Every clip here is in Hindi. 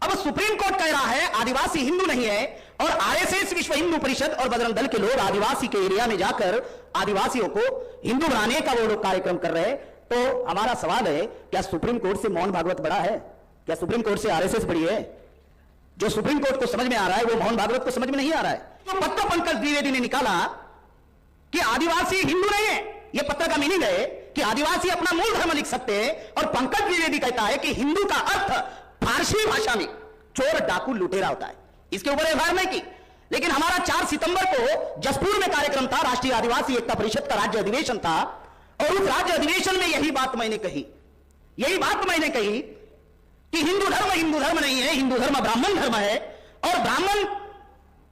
अब सुप्रीम कोर्ट कह रहा है आदिवासी हिंदू नहीं है, और आरएसएस विश्व हिंदू परिषद और बजरंग दल के लोग आदिवासी के एरिया में जाकर आदिवासियों को हिंदू बनाने का वो लोग कार्यक्रम कर रहे हैं। तो हमारा सवाल है, क्या सुप्रीम कोर्ट से मोहन भागवत बड़ा है? क्या सुप्रीम कोर्ट से आरएसएस बड़ी है? जो सुप्रीम कोर्ट को समझ में आ रहा है वो मोहन भागवत को समझ में नहीं आ रहा है। तो पत्र पंकज द्विवेदी ने निकाला कि आदिवासी हिंदू नहीं है। यह पत्र का मीनिंग है कि आदिवासी अपना मूल धर्म लिख सकते हैं, और पंकज द्विवेदी कहता है कि हिंदू का अर्थ फारसी भाषा में चोर डाकू लुटेरा होता है। इसके ऊपर एफआईआर नहीं की, लेकिन हमारा 4 सितंबर को जसपुर में कार्यक्रम था, राष्ट्रीय आदिवासी एकता परिषद का राज्य अधिवेशन था, और उस राज्य अधिवेशन में यही बात मैंने कही कि हिंदू धर्म नहीं है, हिंदू धर्म ब्राह्मण धर्म है, और ब्राह्मण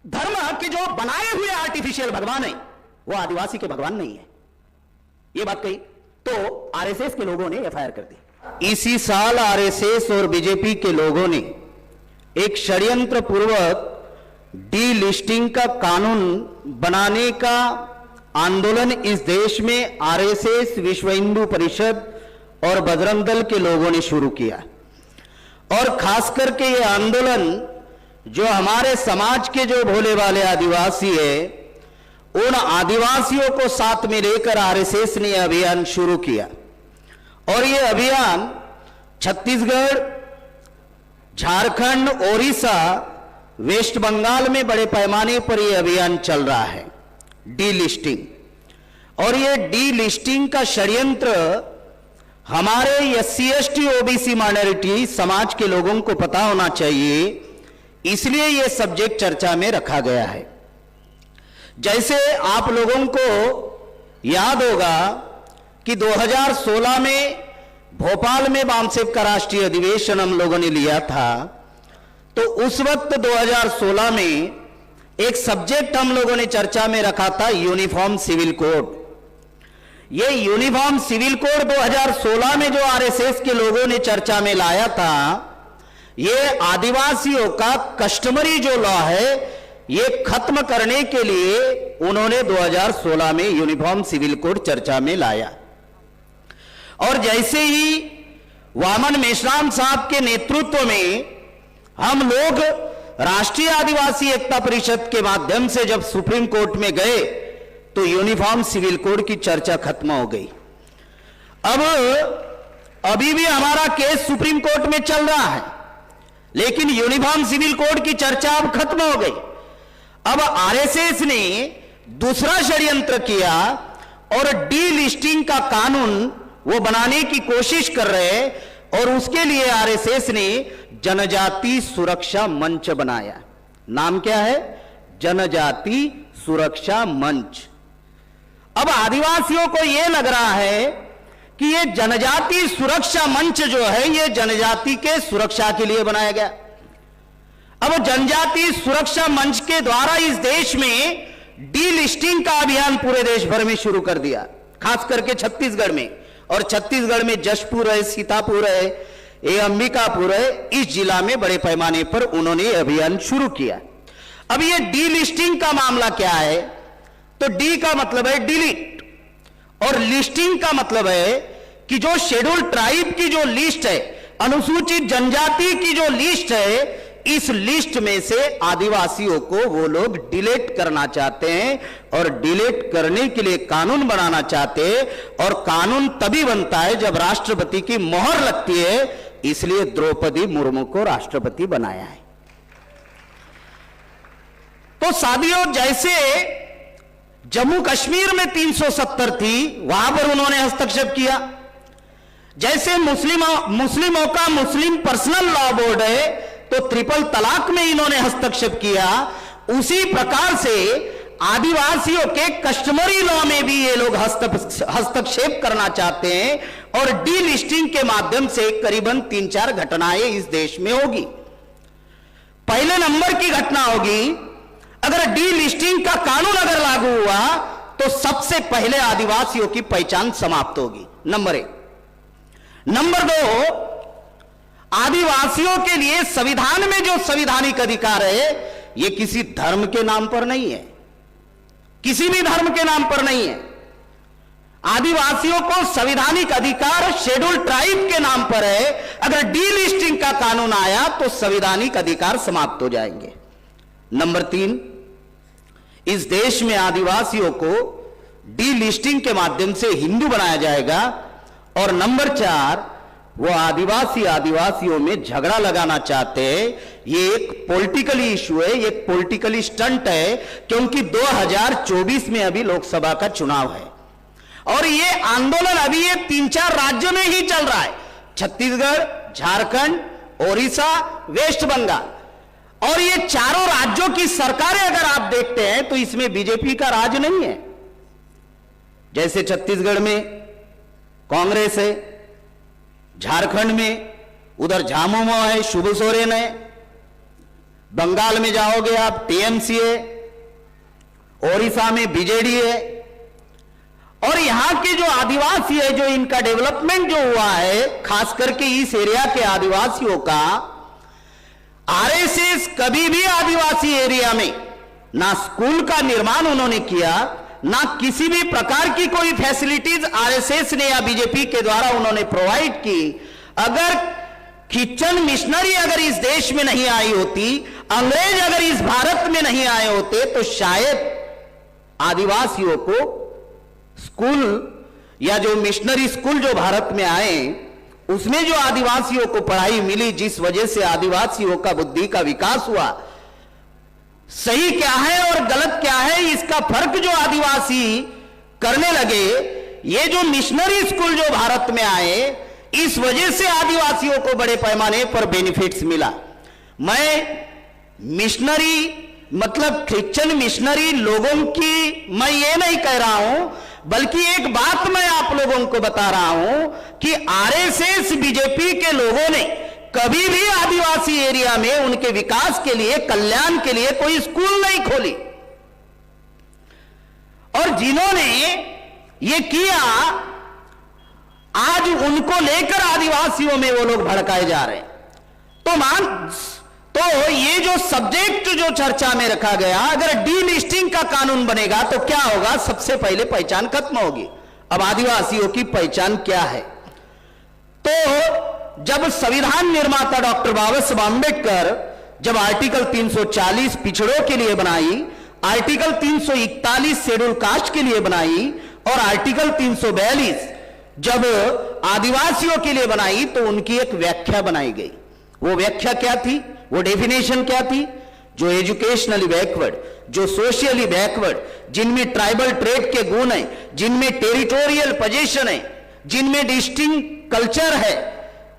धर्म के जो बनाए हुए आर्टिफिशियल भगवान है वो आदिवासी के भगवान नहीं है। ये बात कही तो आरएसएस के लोगों ने एफआईआर कर दी। इसी साल आरएसएस और बीजेपी के लोगों ने एक षड्यंत्र पूर्वक डी लिस्टिंग का कानून बनाने का आंदोलन इस देश में आरएसएस, विश्व हिंदू परिषद और बजरंग दल के लोगों ने शुरू किया। और खास करके ये आंदोलन जो हमारे समाज के जो भोले वाले आदिवासी है, उन आदिवासियों को साथ में लेकर आरएसएस ने अभियान शुरू किया। और ये अभियान छत्तीसगढ़, झारखंड, ओडिशा, वेस्ट बंगाल में बड़े पैमाने पर यह अभियान चल रहा है, डी लिस्टिंग। और ये डी लिस्टिंग का षड्यंत्र हमारे एससी एसटी ओबीसी माइनॉरिटी समाज के लोगों को पता होना चाहिए, इसलिए यह सब्जेक्ट चर्चा में रखा गया है। जैसे आप लोगों को याद होगा कि 2016 में भोपाल में बामसेब का राष्ट्रीय अधिवेशन हम लोगों ने लिया था, तो उस वक्त 2016 में एक सब्जेक्ट हम लोगों ने चर्चा में रखा था, यूनिफॉर्म सिविल कोड। ये यूनिफॉर्म सिविल कोड 2016 में जो आरएसएस के लोगों ने चर्चा में लाया था, ये आदिवासियों का कस्टमरी जो लॉ है ये खत्म करने के लिए उन्होंने 2016 में यूनिफॉर्म सिविल कोड चर्चा में लाया। और जैसे ही वामन मेश्राम साहब के नेतृत्व में हम लोग राष्ट्रीय आदिवासी एकता परिषद के माध्यम से जब सुप्रीम कोर्ट में गए तो यूनिफॉर्म सिविल कोड की चर्चा खत्म हो गई। अब अभी भी हमारा केस सुप्रीम कोर्ट में चल रहा है, लेकिन यूनिफॉर्म सिविल कोड की चर्चा अब खत्म हो गई। अब आरएसएस ने दूसरा षड्यंत्र किया और डी लिस्टिंग का कानून वो बनाने की कोशिश कर रहे हैं, और उसके लिए आरएसएस ने जनजाति सुरक्षा मंच बनाया। नाम क्या है? जनजाति सुरक्षा मंच। अब आदिवासियों को यह लग रहा है कि यह जनजाति सुरक्षा मंच जो है यह जनजाति के सुरक्षा के लिए बनाया गया। अब जनजाति सुरक्षा मंच के द्वारा इस देश में डी लिस्टिंग का अभियान पूरे देश भर में शुरू कर दिया, खास करके छत्तीसगढ़ में। और छत्तीसगढ़ में जशपुर है, सीतापुर है, ये अंबिकापुर है, इस जिला में बड़े पैमाने पर उन्होंने अभियान शुरू किया। अब ये डी लिस्टिंग का मामला क्या है? तो डी का मतलब है डिलीट, और लिस्टिंग का मतलब है कि जो शेड्यूल ट्राइब की जो लिस्ट है, अनुसूचित जनजाति की जो लिस्ट है, इस लिस्ट में से आदिवासियों को वो लोग डिलीट करना चाहते हैं, और डिलीट करने के लिए कानून बनाना चाहते हैं। और कानून तभी बनता है जब राष्ट्रपति की मोहर लगती है, इसलिए द्रौपदी मुर्मू को राष्ट्रपति बनाया है। तो साथियों, जैसे जम्मू कश्मीर में 370 थी, वहां पर उन्होंने हस्तक्षेप किया। जैसे मुस्लिमों का मुस्लिम पर्सनल लॉ बोर्ड है, तो ट्रिपल तलाक में इन्होंने हस्तक्षेप किया। उसी प्रकार से आदिवासियों के कस्टमरी लॉ में भी ये लोग हस्तक्षेप करना चाहते हैं, और डी लिस्टिंग के माध्यम से करीबन 3-4 घटनाएं इस देश में होगी। पहले नंबर की घटना होगी, अगर डी लिस्टिंग का कानून अगर लागू हुआ तो सबसे पहले आदिवासियों की पहचान समाप्त होगी, नंबर 1। नंबर 2, आदिवासियों के लिए संविधान में जो संवैधानिक अधिकार है, यह किसी धर्म के नाम पर नहीं है, किसी भी धर्म के नाम पर नहीं है। आदिवासियों को संवैधानिक अधिकार शेड्यूल ट्राइब के नाम पर है, अगर डीलिस्टिंग का कानून आया तो संवैधानिक अधिकार समाप्त हो जाएंगे। नंबर 3, इस देश में आदिवासियों को डीलिस्टिंग के माध्यम से हिंदू बनाया जाएगा। और नंबर 4, वो आदिवासियों में झगड़ा लगाना चाहते हैं। ये एक पॉलिटिकली इशू है, ये एक पॉलिटिकली स्टंट है, क्योंकि 2024 में अभी लोकसभा का चुनाव है और ये आंदोलन अभी ये 3-4 राज्यों में ही चल रहा है, छत्तीसगढ़, झारखंड, ओडिशा, वेस्ट बंगाल। और ये चारों राज्यों की सरकारें अगर आप देखते हैं तो इसमें बीजेपी का राज नहीं है। जैसे छत्तीसगढ़ में कांग्रेस है, झारखंड में उधर झामुमो है, शिबू सोरेन है, बंगाल में जाओगे आप टीएमसी है, ओडिशा में बीजेडी है। और यहां के जो आदिवासी है, जो इनका डेवलपमेंट जो हुआ है, खास करके इस एरिया के आदिवासियों का, आरएसएस कभी भी आदिवासी एरिया में ना स्कूल का निर्माण उन्होंने किया, ना किसी भी प्रकार की कोई फैसिलिटीज आरएसएस ने या बीजेपी के द्वारा उन्होंने प्रोवाइड की। अगर क्रिश्चियन मिशनरी अगर इस देश में नहीं आई होती, अंग्रेज अगर इस भारत में नहीं आए होते, तो शायद आदिवासियों को स्कूल या जो मिशनरी स्कूल जो भारत में आए, उसमें जो आदिवासियों को पढ़ाई मिली, जिस वजह से आदिवासियों का बुद्धि का विकास हुआ, सही क्या है और गलत क्या है इसका फर्क जो आदिवासी करने लगे, ये जो मिशनरी स्कूल जो भारत में आए, इस वजह से आदिवासियों को बड़े पैमाने पर बेनिफिट्स मिला। मैं मिशनरी मतलब क्रिश्चियन मिशनरी लोगों की मैं ये नहीं कह रहा हूं, बल्कि एक बात मैं आप लोगों को बता रहा हूं कि आरएसएस बीजेपी के लोगों ने कभी भी आदिवासी एरिया में उनके विकास के लिए, कल्याण के लिए कोई स्कूल नहीं खोली। और जिन्होंने ये किया, आज उनको लेकर आदिवासियों में वो लोग भड़काए जा रहे हैं। तो ये जो सब्जेक्ट जो चर्चा में रखा गया, अगर डीलिस्टिंग का कानून बनेगा तो क्या होगा? सबसे पहले पहचान खत्म होगी। अब आदिवासियों की पहचान क्या है? तो जब संविधान निर्माता डॉक्टर बाबा साहब आंबेडकर जब आर्टिकल 340 पिछड़ों के लिए बनाई, आर्टिकल 341 शेड्यूल कास्ट के लिए बनाई और आर्टिकल 342 जब आदिवासियों के लिए बनाई, तो उनकी एक व्याख्या बनाई गई। वो व्याख्या क्या थी? वो डेफिनेशन क्या थी? जो एजुकेशनली बैकवर्ड, जो सोशली बैकवर्ड, जिनमें ट्राइबल ट्रेड के गुण हैं, जिनमें टेरिटोरियल पोजीशन है, जिनमें डिस्टिंक्ट कल्चर है,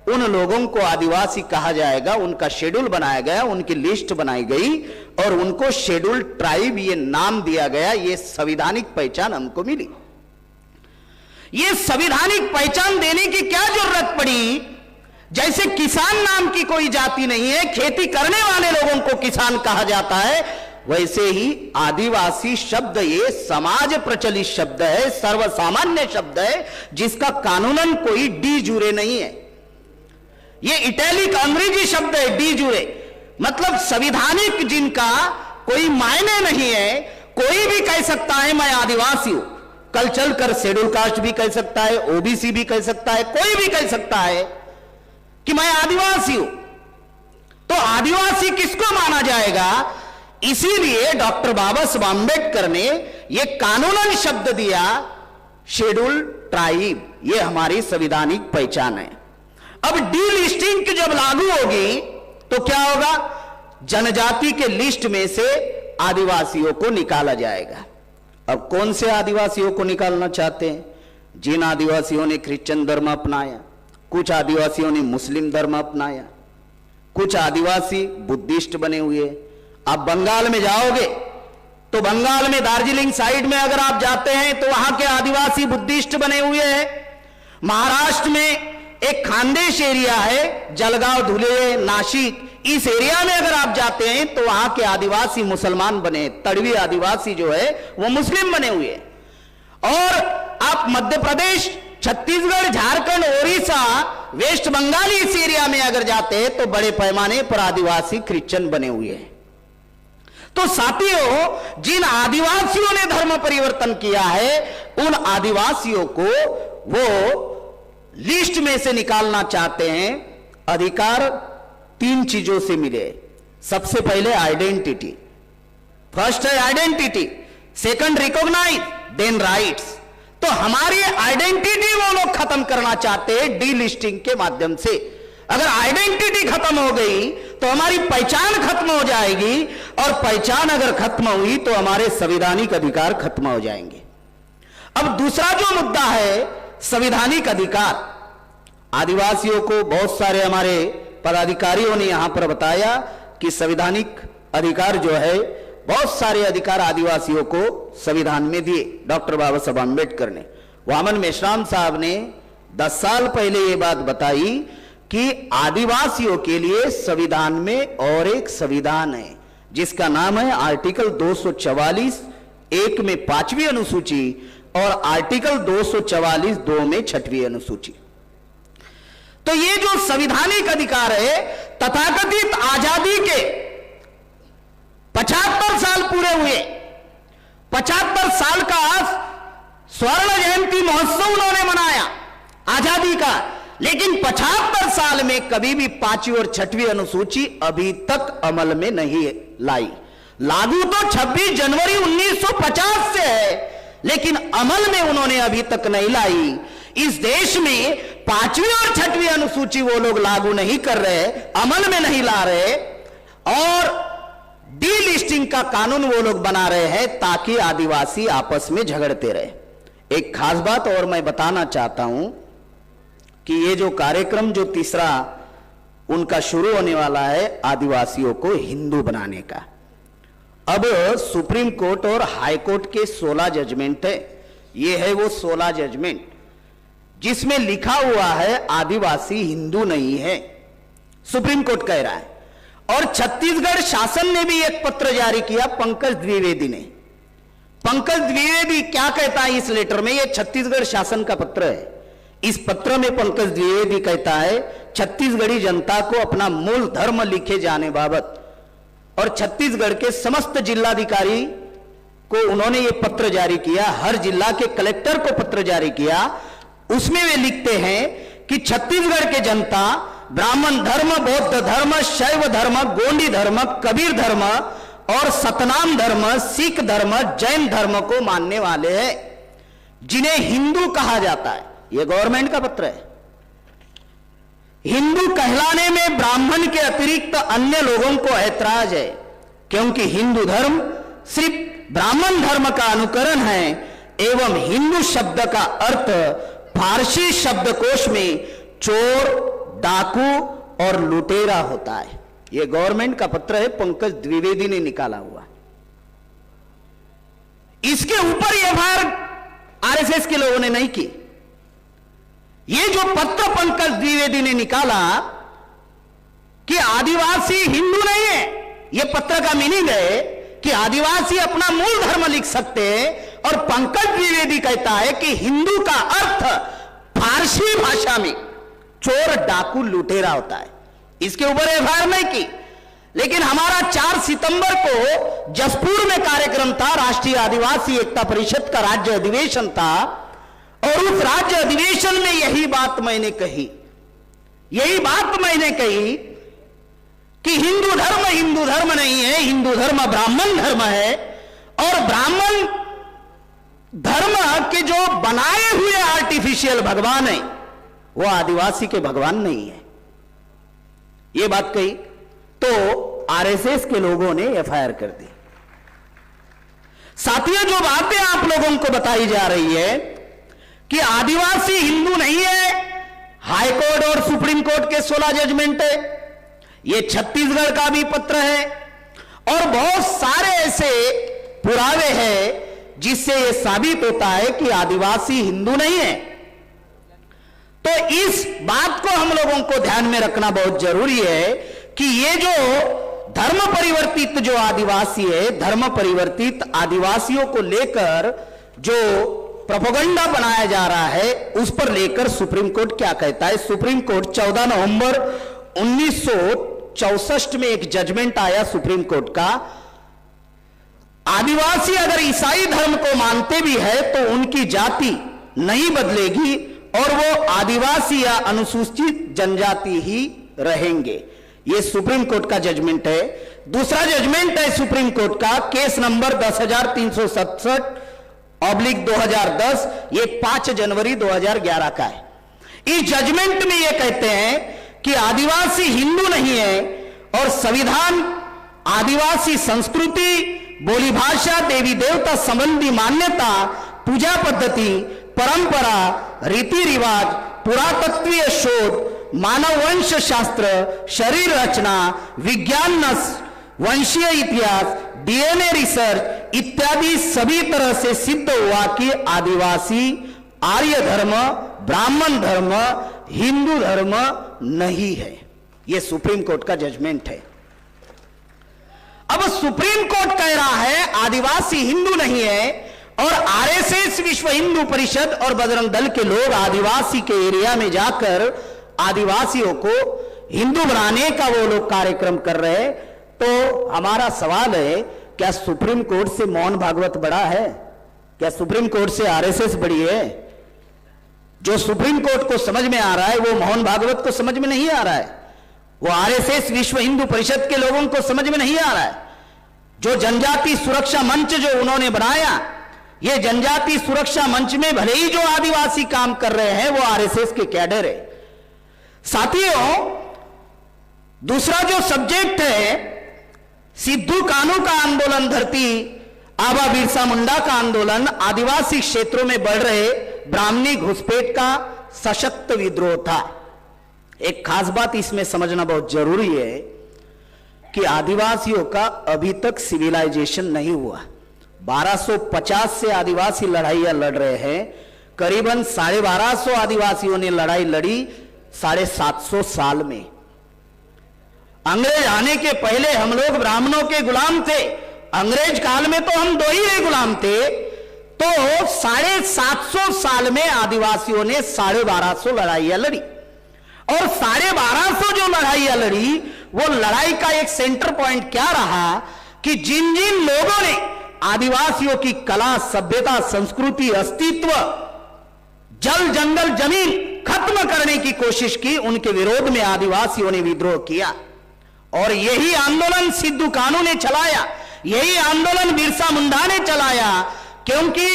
उन लोगों को आदिवासी कहा जाएगा। उनका शेड्यूल बनाया गया, उनकी लिस्ट बनाई गई और उनको शेड्यूल ट्राइब ये नाम दिया गया। ये संवैधानिक पहचान हमको मिली। ये संवैधानिक पहचान देने की क्या जरूरत पड़ी? जैसे किसान नाम की कोई जाति नहीं है, खेती करने वाले लोगों को किसान कहा जाता है, वैसे ही आदिवासी शब्द ये समाज प्रचलित शब्द है, सर्वसामान्य शब्द है, जिसका कानूनन कोई डी जुरे नहीं है। ये इटैलिक अंग्रेजी शब्द है, डी जुरे मतलब संवैधानिक, जिनका कोई मायने नहीं है। कोई भी कह सकता है मैं आदिवासी हूं, कल चलकर शेड्यूल कास्ट भी कह सकता है, ओबीसी भी कह सकता है, कोई भी कह सकता है कि मैं आदिवासी हूं। तो आदिवासी किसको माना जाएगा? इसीलिए डॉक्टर बाबा साहब आंबेडकर ने यह कानूनन शब्द दिया, शेड्यूल ट्राइब। यह हमारी संवैधानिक पहचान है। अब डीलिस्टिंग जब लागू होगी तो क्या होगा? जनजाति के लिस्ट में से आदिवासियों को निकाला जाएगा। अब कौन से आदिवासियों को निकालना चाहते हैं? जिन आदिवासियों ने क्रिश्चियन धर्म अपनाया, कुछ आदिवासियों ने मुस्लिम धर्म अपनाया, कुछ आदिवासी बुद्धिस्ट बने हुए। आप बंगाल में जाओगे तो बंगाल में दार्जिलिंग साइड में अगर आप जाते हैं तो वहां के आदिवासी बुद्धिस्ट बने हुए हैं। महाराष्ट्र में एक खानदेश एरिया है, जलगांव, धुले, नासिक, इस एरिया में अगर आप जाते हैं तो वहां के आदिवासी मुसलमान बने, तड़वी आदिवासी जो है वो मुस्लिम बने हुए। और आप मध्य प्रदेश, छत्तीसगढ़, झारखंड, ओडिशा, वेस्ट बंगाल इस एरिया में अगर जाते हैं तो बड़े पैमाने पर आदिवासी क्रिश्चियन बने हुए हैं। तो साथियों, जिन आदिवासियों ने धर्म परिवर्तन किया है, उन आदिवासियों को वो लिस्ट में से निकालना चाहते हैं। अधिकार 3 चीजों से मिले। सबसे पहले आइडेंटिटी, फर्स्ट है identity, second recognize, then rights. तो हमारी आइडेंटिटी वो लोग खत्म करना चाहते हैं डीलिस्टिंग के माध्यम से। अगर आइडेंटिटी खत्म हो गई तो हमारी पहचान खत्म हो जाएगी, और पहचान अगर खत्म हुई तो हमारे संवैधानिक अधिकार खत्म हो जाएंगे। अब दूसरा जो मुद्दा है संवैधानिक अधिकार, आदिवासियों को बहुत सारे हमारे पदाधिकारियों ने यहां पर बताया कि संवैधानिक अधिकार जो है, बहुत सारे अधिकार आदिवासियों को संविधान में दिए डॉक्टर बाबा साहब आंबेडकर ने। वामन मेश्राम साहब ने 10 साल पहले यह बात बताई कि आदिवासियों के लिए संविधान में और एक संविधान है जिसका नाम है आर्टिकल 244(1) में 5वीं अनुसूची और आर्टिकल 244(2) में 6वीं अनुसूची। तो ये जो संवैधानिक अधिकार है, तथाकथित आजादी के 75 साल पूरे हुए, 75 साल का स्वर्ण जयंती महोत्सव उन्होंने मनाया आजादी का, लेकिन 75 साल में कभी भी 5वीं और 6वीं अनुसूची अभी तक अमल में नहीं लाई। लागू तो 26 जनवरी 1950 से है, लेकिन अमल में उन्होंने अभी तक नहीं लाई। इस देश में 5वीं और 6वीं अनुसूची वो लोग लागू नहीं कर रहे, अमल में नहीं ला रहे, और डीलिस्टिंग का कानून वो लोग बना रहे हैं ताकि आदिवासी आपस में झगड़ते रहे। एक खास बात और मैं बताना चाहता हूं कि ये जो कार्यक्रम जो तीसरा उनका शुरू होने वाला है आदिवासियों को हिंदू बनाने का, अब सुप्रीम कोर्ट और हाई कोर्ट के 16 जजमेंट है। ये है वो 16 जजमेंट जिसमें लिखा हुआ है आदिवासी हिंदू नहीं है, सुप्रीम कोर्ट कह रहा है। और छत्तीसगढ़ शासन ने भी एक पत्र जारी किया, पंकज द्विवेदी ने। पंकज द्विवेदी क्या कहता है इस लेटर में? यह छत्तीसगढ़ शासन का पत्र है। इस पत्र में पंकज द्विवेदी कहता है छत्तीसगढ़ी जनता को अपना मूल धर्म लिखे जाने बाबत, और छत्तीसगढ़ के समस्त जिलाधिकारी को उन्होंने ये पत्र जारी किया, हर जिला के कलेक्टर को पत्र जारी किया। उसमें वे लिखते हैं कि छत्तीसगढ़ के जनता ब्राह्मण धर्म, बौद्ध धर्म, शैव धर्म, गोंडी धर्म, कबीर धर्म और सतनाम धर्म, सिख धर्म, जैन धर्म को मानने वाले हैं, जिन्हें हिंदू कहा जाता है। यह गवर्नमेंट का पत्र है। हिंदू कहलाने में ब्राह्मण के अतिरिक्त अन्य लोगों को ऐतराज है, क्योंकि हिंदू धर्म सिर्फ ब्राह्मण धर्म का अनुकरण है, एवं हिंदू शब्द का अर्थ फारसी शब्दकोश में चोर, डाकू और लुटेरा होता है। यह गवर्नमेंट का पत्र है, पंकज द्विवेदी ने निकाला हुआ। इसके ऊपर एफआईआर आरएसएस के लोगों ने नहीं की। यह जो पत्र पंकज द्विवेदी ने निकाला कि आदिवासी हिंदू नहीं है, यह पत्र का मीनिंग है कि आदिवासी अपना मूल धर्म लिख सकते हैं, और पंकज द्विवेदी कहता है कि हिंदू का अर्थ फारसी भाषा में चोर, डाकू, लुटेरा होता है। इसके ऊपर एफआईआर नहीं की, लेकिन हमारा 4 सितंबर को जसपुर में कार्यक्रम था, राष्ट्रीय आदिवासी एकता परिषद का राज्य अधिवेशन था, और उस राज्य अधिवेशन में यही बात मैंने कही कि हिंदू धर्म नहीं है, हिंदू धर्म ब्राह्मण धर्म है, और ब्राह्मण धर्म के जो बनाए हुए आर्टिफिशियल भगवान है वो आदिवासी के भगवान नहीं है। ये बात कही तो आरएसएस के लोगों ने एफआईआर कर दी। साथियों, जो बातें आप लोगों को बताई जा रही है कि आदिवासी हिंदू नहीं है, हाई कोर्ट और सुप्रीम कोर्ट के 16 जजमेंट है, ये छत्तीसगढ़ का भी पत्र है, और बहुत सारे ऐसे पुरावे हैं जिससे यह साबित होता है कि आदिवासी हिंदू नहीं है। तो इस बात को हम लोगों को ध्यान में रखना बहुत जरूरी है कि ये जो धर्म परिवर्तित जो आदिवासी है, धर्म परिवर्तित आदिवासियों को लेकर जो प्रोपेगेंडा बनाया जा रहा है, उस पर लेकर सुप्रीम कोर्ट क्या कहता है। सुप्रीम कोर्ट 14 नवंबर 1964 में एक जजमेंट आया सुप्रीम कोर्ट का आदिवासी अगर ईसाई धर्म को मानते भी है तो उनकी जाति नहीं बदलेगी और वो आदिवासी या अनुसूचित जनजाति ही रहेंगे। ये सुप्रीम कोर्ट का जजमेंट है। दूसरा जजमेंट है सुप्रीम कोर्ट का, केस नंबर 10,367/2010, ये 5 जनवरी 2011 का है। इस जजमेंट में ये कहते हैं कि आदिवासी हिंदू नहीं है और संविधान आदिवासी संस्कृति, बोली भाषा, देवी देवता संबंधी मान्यता, पूजा पद्धति, परंपरा, रीति रिवाज, पुरातत्वीय शोध, मानव वंश शास्त्र, शरीर रचना, विज्ञान, वंशीय इतिहास, डीएनए रिसर्च इत्यादि सभी तरह से सिद्ध हुआ कि आदिवासी आर्य धर्म, ब्राह्मण धर्म, हिंदू धर्म नहीं है। यह सुप्रीम कोर्ट का जजमेंट है। अब सुप्रीम कोर्ट कह रहा है आदिवासी हिंदू नहीं है और आरएसएस, विश्व हिंदू परिषद और बजरंग दल के लोग आदिवासी के एरिया में जाकर आदिवासियों को हिंदू बनाने का वो लोग कार्यक्रम कर रहे हैं। तो हमारा सवाल है, क्या सुप्रीम कोर्ट से मोहन भागवत बड़ा है? क्या सुप्रीम कोर्ट से आरएसएस बड़ी है? जो सुप्रीम कोर्ट को समझ में आ रहा है वो मोहन भागवत को समझ में नहीं आ रहा है, वो आरएसएस, विश्व हिंदू परिषद के लोगों को समझ में नहीं आ रहा है। जो जनजाति सुरक्षा मंच जो उन्होंने बनाया, ये जनजाति सुरक्षा मंच में भले ही जो आदिवासी काम कर रहे हैं वो आरएसएस के कैडर है। साथियों, दूसरा जो सब्जेक्ट है, सिद्धू कान्हू का आंदोलन, धरती आबा बिरसा मुंडा का आंदोलन, आदिवासी क्षेत्रों में बढ़ रहे ब्राह्मणी घुसपैठ का सशक्त विद्रोह था। एक खास बात इसमें समझना बहुत जरूरी है कि आदिवासियों का अभी तक सिविलाइजेशन नहीं हुआ। 1250 से आदिवासी लड़ाइयां लड़ रहे हैं, करीबन 1250 आदिवासियों ने लड़ाई लड़ी 750 साल में। अंग्रेज आने के पहले हम लोग ब्राह्मणों के गुलाम थे, अंग्रेज काल में तो हम 2 ही गुलाम थे। तो 750 साल में आदिवासियों ने 1250 लड़ाइयां लड़ी और 1250 जो लड़ाइयां लड़ी, वो लड़ाई का एक सेंटर पॉइंट क्या रहा कि जिन जिन लोगों ने आदिवासियों की कला, सभ्यता, संस्कृति, अस्तित्व, जल, जंगल, जमीन खत्म करने की कोशिश की, उनके विरोध में आदिवासियों ने विद्रोह किया। और यही आंदोलन सिद्धू कान्हू ने चलाया, यही आंदोलन बिरसा मुंडा ने चलाया। क्योंकि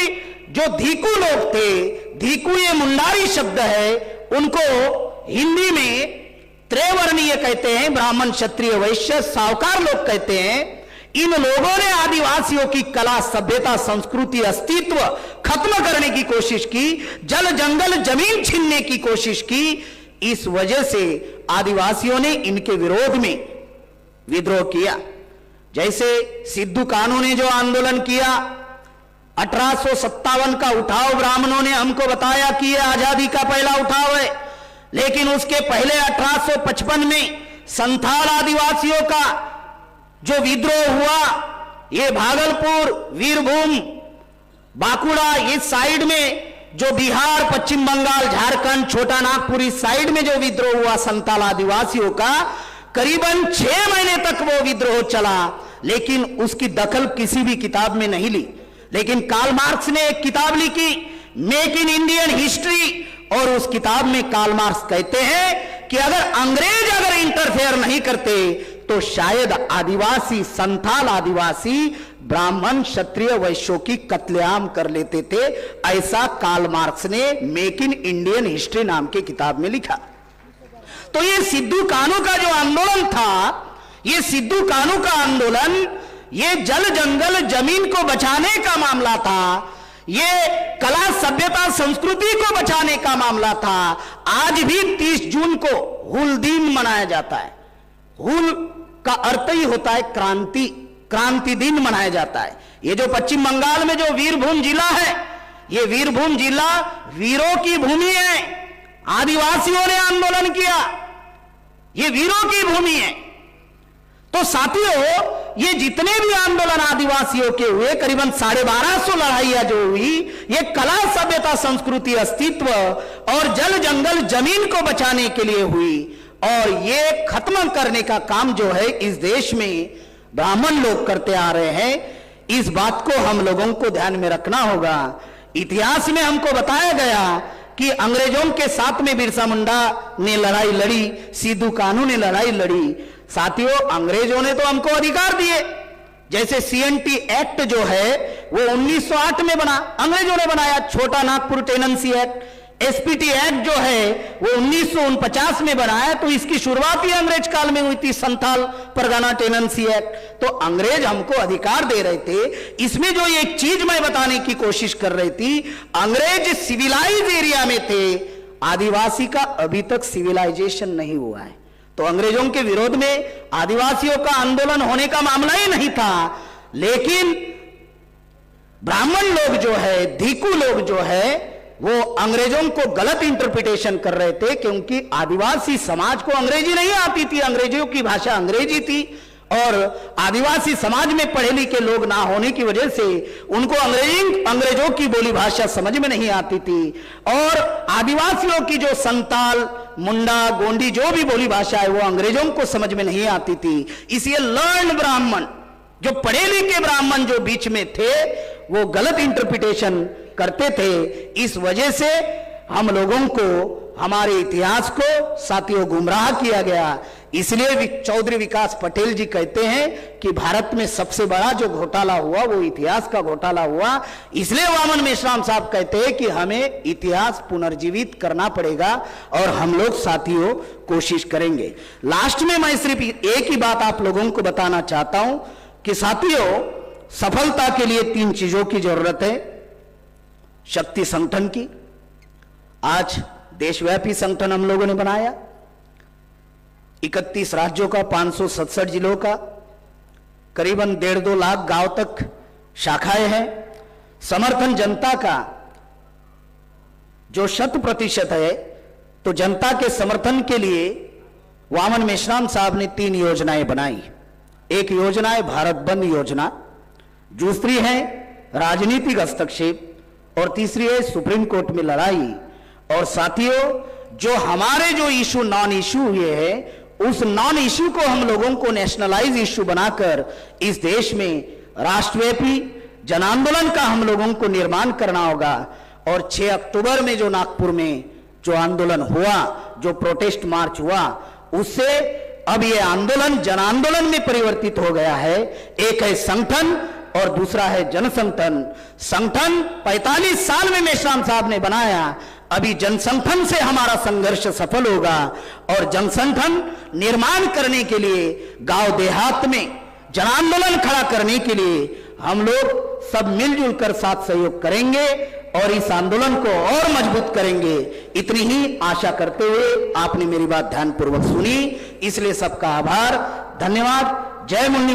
जो धीकू लोग थे, धीकू ये मुंडारी शब्द है, उनको हिंदी में त्रैवर्णीय कहते हैं, ब्राह्मण, क्षत्रिय, वैश्य, सावकार लोग कहते हैं। इन लोगों ने आदिवासियों की कला, सभ्यता, संस्कृति, अस्तित्व खत्म करने की कोशिश की, जल, जंगल, जमीन छीनने की कोशिश की। इस वजह से आदिवासियों ने इनके विरोध में विद्रोह किया। जैसे सिद्धू कान्हू ने जो आंदोलन किया, 1857 का उठाव, ब्राह्मणों ने हमको बताया कि यह आजादी का पहला उठाव है। लेकिन उसके पहले 1855 में संथाल आदिवासियों का जो विद्रोह हुआ, ये भागलपुर, वीरभूम, बांकुड़ा, इस साइड में जो बिहार, पश्चिम बंगाल, झारखंड, छोटा नागपुर, इस साइड में जो विद्रोह हुआ संथाल आदिवासियों का, करीबन 6 महीने तक वो विद्रोह चला। लेकिन उसकी दखल किसी भी किताब में नहीं ली। लेकिन कार्ल मार्क्स ने एक किताब लिखी, मेक इन इंडियन हिस्ट्री, और उस किताब में कार्ल मार्क्स कहते हैं कि अगर इंटरफेयर नहीं करते तो शायद आदिवासी, संथाल आदिवासी ब्राह्मण, क्षत्रिय, वैश्यों की कत्लेआम कर लेते थे। ऐसा कार्ल मार्क्स ने मेक इन इंडियन हिस्ट्री नाम की किताब में लिखा। तो ये सिद्धू कान्हू का जो आंदोलन था, ये सिद्धू कान्हू का आंदोलन, ये जल, जंगल, जमीन को बचाने का मामला था, ये कला, सभ्यता, संस्कृति को बचाने का मामला था। आज भी 30 जून को हूल दिन मनाया जाता है। हूल का अर्थ ही होता है क्रांति, क्रांति दिन मनाया जाता है। ये जो पश्चिम बंगाल में जो वीरभूम जिला है, ये वीरभूम जिला वीरों की भूमि है। आदिवासियों ने आंदोलन किया, ये वीरों की भूमि है। तो साथियों, ये जितने भी आंदोलन आदिवासियों के हुए, करीबन 1250 लड़ाइयां जो हुई, ये कला, सभ्यता, संस्कृति, अस्तित्व और जल, जंगल, जमीन को बचाने के लिए हुई। और ये खत्म करने का काम जो है इस देश में ब्राह्मण लोग करते आ रहे हैं। इस बात को हम लोगों को ध्यान में रखना होगा। इतिहास में हमको बताया गया कि अंग्रेजों के साथ में बिरसा मुंडा ने लड़ाई लड़ी, सिद्धू कान्हू ने लड़ाई लड़ी। साथियों, अंग्रेजों ने तो हमको अधिकार दिए, जैसे सीएनटी एक्ट जो है वो 1908 में बना, अंग्रेजों ने बनाया, छोटा Nagpur tenancy act. SPT act जो है वो 1949 में बनाया, तो इसकी शुरुआत ही अंग्रेज काल में हुई थी, संथाल परगना टेनेंसी एक्ट। तो अंग्रेज हमको अधिकार दे रहे थे। इसमें जो एक चीज मैं बताने की कोशिश कर रही थी, अंग्रेज सिविलाइज एरिया में थे, आदिवासी का अभी तक सिविलाइजेशन नहीं हुआ है। तो अंग्रेजों के विरोध में आदिवासियों का आंदोलन होने का मामला ही नहीं था। लेकिन ब्राह्मण लोग जो है, धीकू लोग जो है, वो अंग्रेजों को गलत इंटरप्रिटेशन कर रहे थे, क्योंकि आदिवासी समाज को अंग्रेजी नहीं आती थी, अंग्रेजों की भाषा अंग्रेजी थी, और आदिवासी समाज में पढ़े लिखे लोग ना होने की वजह से उनको अंग्रेजों की बोली भाषा समझ में नहीं आती थी। और आदिवासियों की जो संताल, मुंडा, गोंडी जो भी बोली भाषा है वो अंग्रेजों को समझ में नहीं आती थी। इसलिए लर्न ब्राह्मण, जो पढ़े लिखे ब्राह्मण जो बीच में थे, वो गलत इंटरप्रिटेशन करते थे। इस वजह से हम लोगों को, हमारे इतिहास को साथियों गुमराह किया गया। इसलिए चौधरी विकास पटेल जी कहते हैं कि भारत में सबसे बड़ा जो घोटाला हुआ वो इतिहास का घोटाला हुआ। इसलिए वामन मेश्राम साहब कहते हैं कि हमें इतिहास पुनर्जीवित करना पड़ेगा, और हम लोग साथियों कोशिश करेंगे। लास्ट में मैं सिर्फ एक ही बात आप लोगों को बताना चाहता हूं कि साथियों, सफलता के लिए 3 चीजों की जरूरत है। शक्ति संगठन की, आज देशव्यापी संगठन हम लोगों ने बनाया, 31 राज्यों का, 567 जिलों का, करीबन 1.5-2 लाख गांव तक शाखाएं हैं। समर्थन जनता का जो 100% है, तो जनता के समर्थन के लिए वामन मेश्राम साहब ने 3 योजनाएं बनाई। एक योजना है भारत बंद योजना, दूसरी है राजनीतिक हस्तक्षेप, और तीसरी है सुप्रीम कोर्ट में लड़ाई। और साथियों, जो हमारे जो इशू नॉन इशू हुए हैं, उस नॉन इशू को हम लोगों को नेशनलाइज इशू बनाकर इस देश में राष्ट्रव्यापी जन आंदोलन का हम लोगों को निर्माण करना होगा। और 6 अक्टूबर में जो नागपुर में जो आंदोलन हुआ, जो प्रोटेस्ट मार्च हुआ, उससे अब यह आंदोलन जन आंदोलन में परिवर्तित हो गया है। एक है संगठन और दूसरा है जनसंगठन। संगठन 45 साल में मेश्राम साहब ने बनाया, अभी जनसंगठन से हमारा संघर्ष सफल होगा। और जनसंगठन निर्माण करने के लिए, गांव देहात में जन आंदोलन खड़ा करने के लिए हम लोग सब मिलजुल कर साथ सहयोग करेंगे और इस आंदोलन को और मजबूत करेंगे। इतनी ही आशा करते हुए आपने मेरी बात ध्यानपूर्वक सुनी, इसलिए सबका आभार, धन्यवाद। जय मुन्नी।